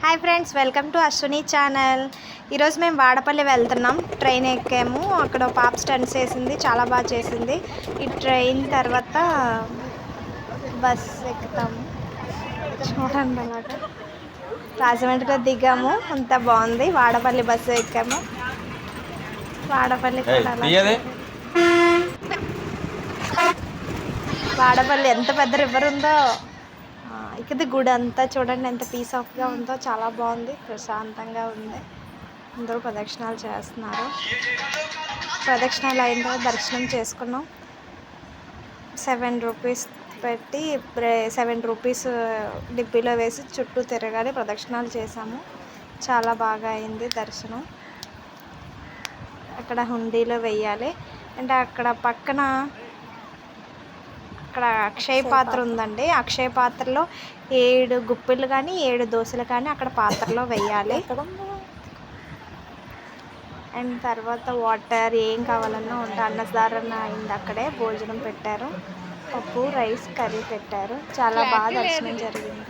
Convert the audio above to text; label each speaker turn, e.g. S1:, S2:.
S1: Hi friends, welcome to Ashwini channel. ఈరోజు మేము వాడపల్లి వెళ్తున్నాం. ట్రైన్ ఎక్కాము. అక్కడ పాప స్టంట్స్ వేసింది, చాలా బాగా చేసింది. ఈ ట్రైన్ తర్వాత బస్ ఎక్కుతాము. చూడండి అలాగా రాజమండ్రిలో దిగాము. అంత బాగుంది. వాడపల్లి బస్సు ఎక్కాము. వాడపల్లి వాడపల్లి ఎంత పెద్ద రివర్ ఉందో. ఇక్కడ గుడి అంతా చూడండి ఎంత పీస్ ఆఫ్గా ఉందో. చాలా బాగుంది, ప్రశాంతంగా ఉంది. అందరూ ప్రదక్షిణాలు చేస్తున్నారు. ప్రదక్షిణాలు అయిన తర్వాత దర్శనం చేసుకున్నాం. 7 రూపీస్ పెట్టి 7 రూపీస్ డిబ్బీలో వేసి చుట్టూ తిరగాలి. ప్రదక్షిణాలు చేసాము. చాలా బాగా అయింది దర్శనం. అక్కడ హుండీలో వెయ్యాలి. అంటే అక్కడ పక్కన అక్కడ అక్షయ పాత్ర ఉందండి. అక్షయ పాత్రలో 7 గుప్పిళ్ళు కానీ 7 దోశలు కానీ అక్కడ పాత్రలో వెయ్యాలి. అండ్ తర్వాత వాటర్ ఏం కావాలన్నా ఉంటే అన్నదారణ అయింది. అక్కడే భోజనం పెట్టారు. పప్పు, రైస్, కర్రీ పెట్టారు. చాలా బాగా దర్శనం జరిగింది.